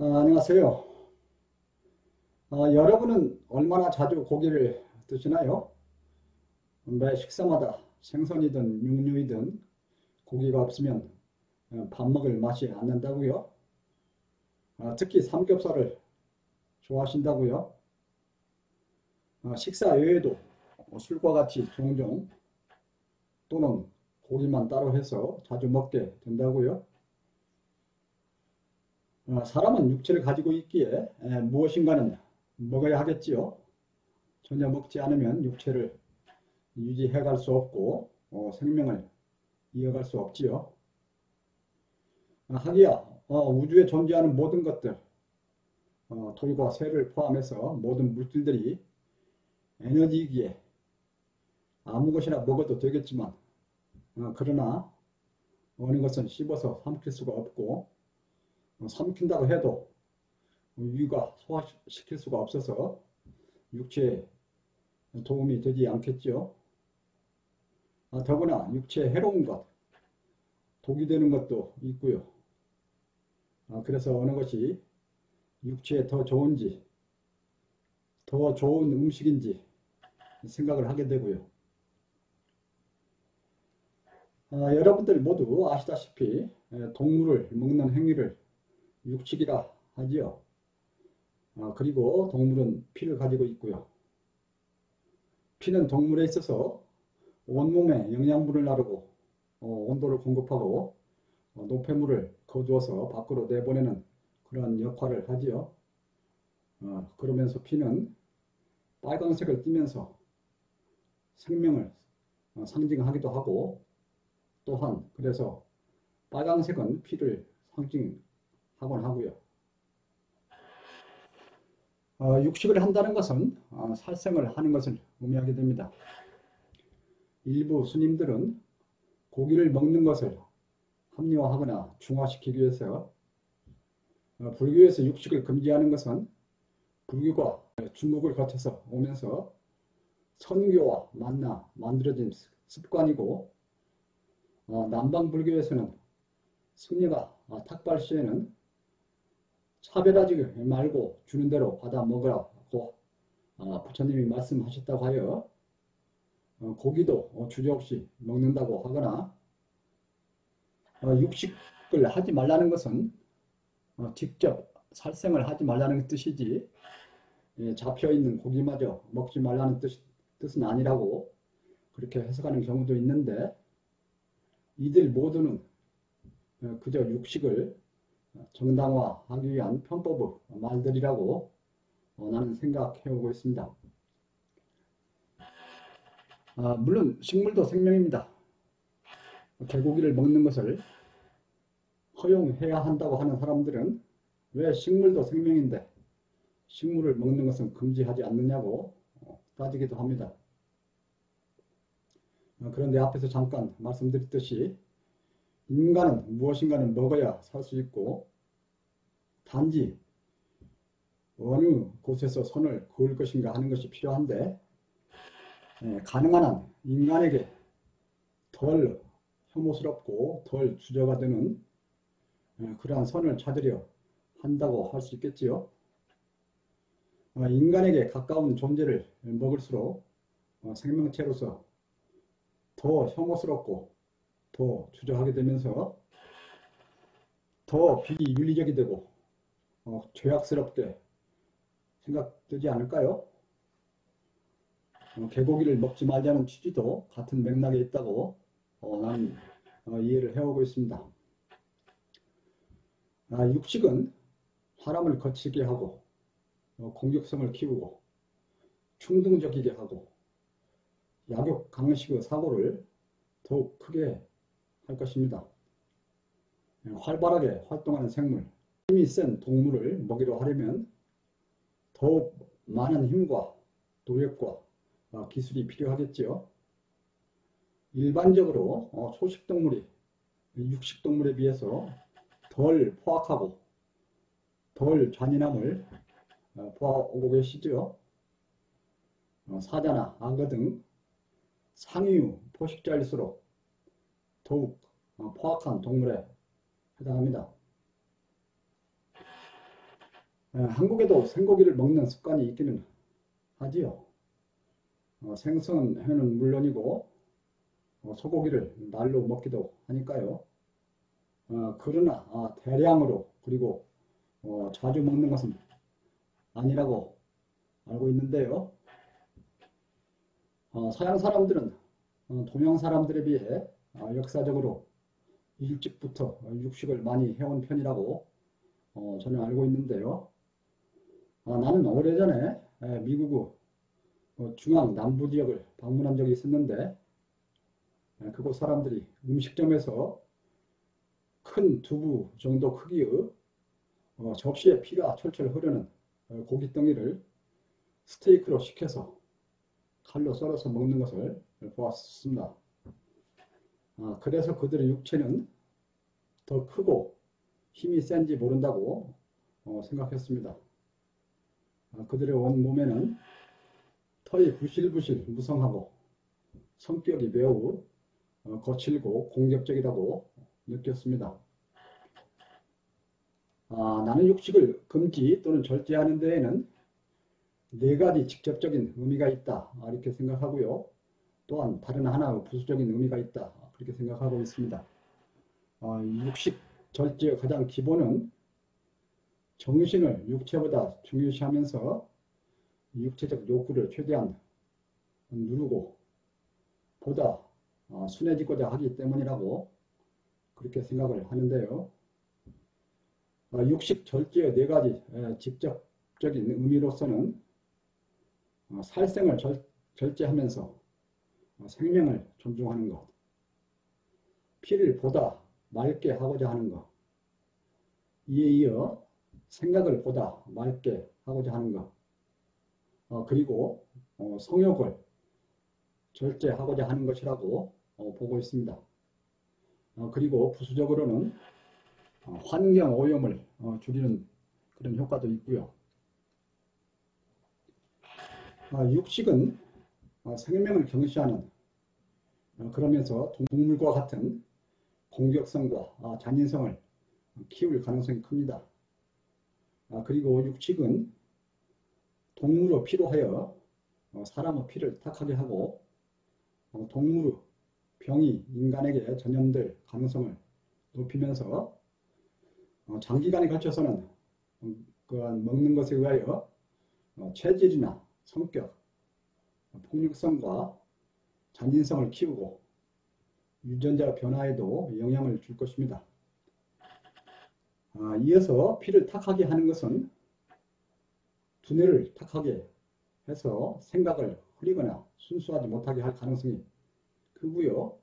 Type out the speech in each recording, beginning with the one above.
안녕하세요. 여러분은 얼마나 자주 고기를 드시나요? 매 식사마다 생선이든 육류이든 고기가 없으면 밥 먹을 맛이 안 난다고요? 특히 삼겹살을 좋아하신다고요? 식사 외에도 술과 같이 종종 또는 고기만 따로 해서 자주 먹게 된다고요? 사람은 육체를 가지고 있기에 무엇인가는 먹어야 하겠지요. 전혀 먹지 않으면 육체를 유지해 갈 수 없고 생명을 이어갈 수 없지요. 하기야 우주에 존재하는 모든 것들, 돌과 새를 포함해서 모든 물질들이 에너지이기에 아무 것이나 먹어도 되겠지만 그러나 어느 것은 씹어서 삼킬 수가 없고 삼킨다고 해도 위가 소화시킬 수가 없어서 육체에 도움이 되지 않겠죠. 더구나 육체에 해로운 것, 독이 되는 것도 있고요. 그래서 어느 것이 육체에 더 좋은지, 더 좋은 음식인지 생각을 하게 되고요. 여러분들 모두 아시다시피 동물을 먹는 행위를 육식이라 하지요. 그리고 동물은 피를 가지고 있고요. 피는 동물에 있어서 온몸에 영양분을 나르고 온도를 공급하고 노폐물을 거두어서 밖으로 내보내는 그런 역할을 하지요. 그러면서 피는 빨간색을 띠면서 생명을 상징하기도 하고, 또한 그래서 빨간색은 피를 상징하곤 하고요. 육식을 한다는 것은 살생을 하는 것을 의미하게 됩니다. 일부 스님들은 고기를 먹는 것을 합리화하거나 중화시키기 위해서 불교에서 육식을 금지하는 것은 불교가 중국을 거쳐서 오면서 선교와 만나 만들어진 습관이고, 남방 불교에서는 승려가 탁발 시에는 차별하지 말고 주는 대로 받아 먹으라고 부처님이 말씀하셨다고 하여 고기도 주저없이 먹는다고 하거나, 육식을 하지 말라는 것은 직접 살생을 하지 말라는 뜻이지 잡혀있는 고기마저 먹지 말라는 뜻은 아니라고 그렇게 해석하는 경우도 있는데, 이들 모두는 그저 육식을 정당화하기 위한 편법의 말들이라고 나는 생각해오고 있습니다. 물론 식물도 생명입니다. 개고기를 먹는 것을 허용해야 한다고 하는 사람들은 왜 식물도 생명인데 식물을 먹는 것은 금지하지 않느냐고 따지기도 합니다. 그런데 앞에서 잠깐 말씀드렸듯이 인간은 무엇인가는 먹어야 살 수 있고, 단지 어느 곳에서 선을 그을 것인가 하는 것이 필요한데, 가능한 한 인간에게 덜 혐오스럽고 덜 주저가 되는 그러한 선을 찾으려 한다고 할 수 있겠지요. 인간에게 가까운 존재를 먹을수록 생명체로서 더 혐오스럽고 더 주저하게 되면서 더 비윤리적이 되고 죄악스럽게 생각되지 않을까요? 개고기를 먹지 말자는 취지도 같은 맥락에 있다고 나는 이해를 해오고 있습니다. 육식은 사람을 거치게 하고 공격성을 키우고 충동적이게 하고 약욕 강식의 사고를 더욱 크게 할 것입니다. 활발하게 활동하는 생물, 힘이 센 동물을 먹이로 하려면 더욱 많은 힘과 노력과 기술이 필요하겠지요. 일반적으로 초식동물이 육식동물에 비해서 덜 포악하고 덜 잔인함을 보아오고 계시죠. 사자나 악어 등 상위 포식자일수록 더욱 포악한 동물에 해당합니다. 한국에도 생고기를 먹는 습관이 있기는 하지요. 생선회는 물론이고 소고기를 날로 먹기도 하니까요. 그러나 대량으로 그리고 자주 먹는 것은 아니라고 알고 있는데요. 서양 사람들은 동양 사람들에 비해 역사적으로 일찍부터 육식을 많이 해온 편이라고 저는 알고 있는데요. 나는 오래전에 미국 중앙 남부 지역을 방문한 적이 있었는데 그곳 사람들이 음식점에서 큰 두부 정도 크기의 접시에 피가 철철 흐르는 고깃덩이를 스테이크로 시켜서 칼로 썰어서 먹는 것을 보았습니다. 그래서 그들의 육체는 더 크고 힘이 센지 모른다고 생각했습니다. 그들의 온몸에는 털이 부실부실 무성하고 성격이 매우 거칠고 공격적이라고 느꼈습니다. 나는 육식을 금지 또는 절제하는 데에는 네 가지 직접적인 의미가 있다 이렇게 생각하고요. 또한 다른 하나의 부수적인 의미가 있다 그렇게 생각하고 있습니다. 육식 절제의 가장 기본은 정신을 육체보다 중요시하면서 육체적 욕구를 최대한 누르고 보다 순해지고자 하기 때문이라고 그렇게 생각을 하는데요. 육식 절제의 네 가지 직접적인 의미로서는 살생을 절제하면서 생명을 존중하는 것, 피를 보다 맑게 하고자 하는 것, 이에 이어 생각을 보다 맑게 하고자 하는 것, 그리고 성욕을 절제하고자 하는 것이라고 보고 있습니다. 그리고 부수적으로는 환경 오염을 줄이는 그런 효과도 있고요. 육식은 생명을 경시하는 그러면서 동물과 같은 공격성과 잔인성을 키울 가능성이 큽니다. 그리고 육식은 동물의 피로 하여 사람의 피를 탁하게 하고 동물의 병이 인간에게 전염될 가능성을 높이면서 장기간에 걸쳐서는 먹는 것에 의하여 체질이나 성격, 폭력성과 잔인성을 키우고 유전자 변화에도 영향을 줄 것입니다. 이어서 피를 탁하게 하는 것은 두뇌를 탁하게 해서 생각을 흐리거나 순수하지 못하게 할 가능성이 크고요.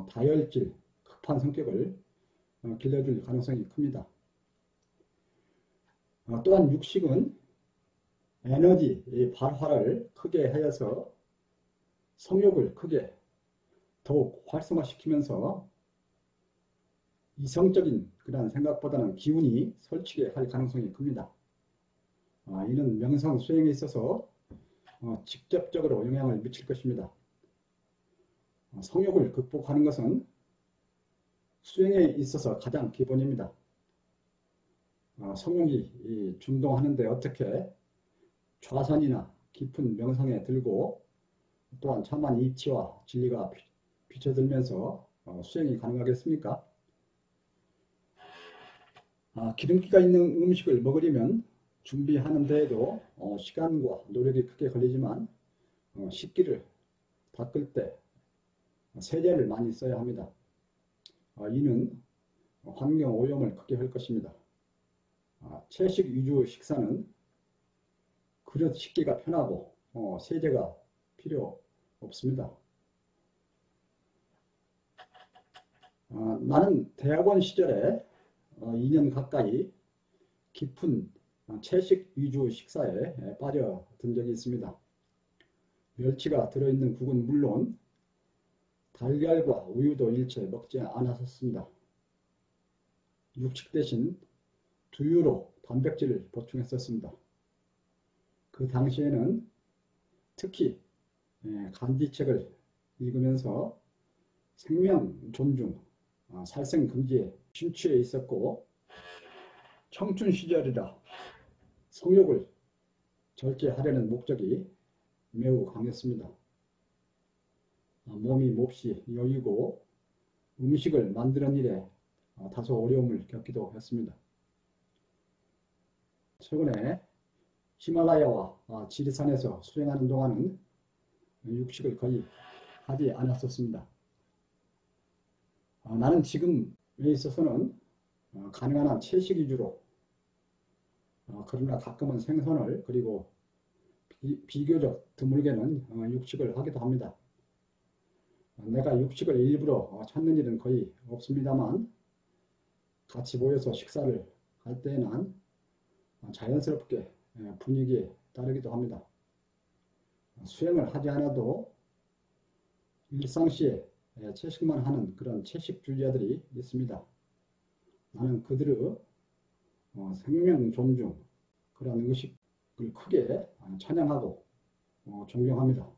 다혈질, 급한 성격을 길러줄 가능성이 큽니다. 또한 육식은 에너지 발화를 크게 하여서 성욕을 크게 더욱 활성화시키면서 이성적인 그런 생각보다는 기운이 설치게 할 가능성이 큽니다. 이는 명상 수행에 있어서 직접적으로 영향을 미칠 것입니다. 성욕을 극복하는 것은 수행에 있어서 가장 기본입니다. 성욕이 준동하는데 어떻게 좌선이나 깊은 명상에 들고 또한 참한 이치와 진리가 비춰들면서 수행이 가능하겠습니까? 기름기가 있는 음식을 먹으려면 준비하는 데에도 시간과 노력이 크게 걸리지만 식기를 닦을 때 세제를 많이 써야 합니다. 이는 환경 오염을 크게 할 것입니다. 채식 위주 식사는 그릇 씻기가 편하고 세제가 필요 없습니다. 나는 대학원 시절에 2년 가까이 깊은 채식 위주 식사에 빠져든 적이 있습니다. 멸치가 들어있는 국은 물론 달걀과 우유도 일체 먹지 않았습니다. 육식 대신 두유로 단백질을 보충했었습니다. 그 당시에는 특히 간디책을 읽으면서 생명 존중, 살생 금지에 심취해 있었고 청춘 시절이라 성욕을 절제하려는 목적이 매우 강했습니다. 몸이 몹시 여유고 음식을 만드는 일에 다소 어려움을 겪기도 했습니다. 최근에 히말라야와 지리산에서 수행하는 동안은 육식을 거의 하지 않았었습니다. 나는 지금에 있어서는 가능한 한 채식 위주로, 그러나 가끔은 생선을, 그리고 비교적 드물게는 육식을 하기도 합니다. 내가 육식을 일부러 찾는 일은 거의 없습니다만, 같이 모여서 식사를 할 때에는 자연스럽게 분위기에 따르기도 합니다. 수행을 하지 않아도 일상시에 채식만 하는 그런 채식주의자들이 있습니다. 나는 그들의 생명 존중, 그런 의식을 크게 찬양하고 존경합니다.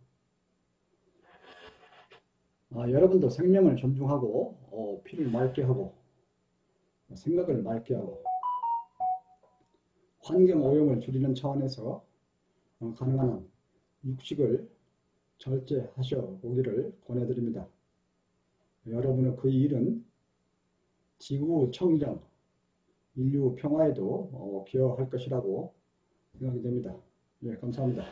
여러분도 생명을 존중하고 피를 맑게 하고 생각을 맑게 하고 환경 오염을 줄이는 차원에서 가능한 한 육식을 절제하셔 보기를 권해드립니다. 여러분의 그 일은 지구 청정, 인류 평화에도 기여할 것이라고 생각이 됩니다. 네, 감사합니다.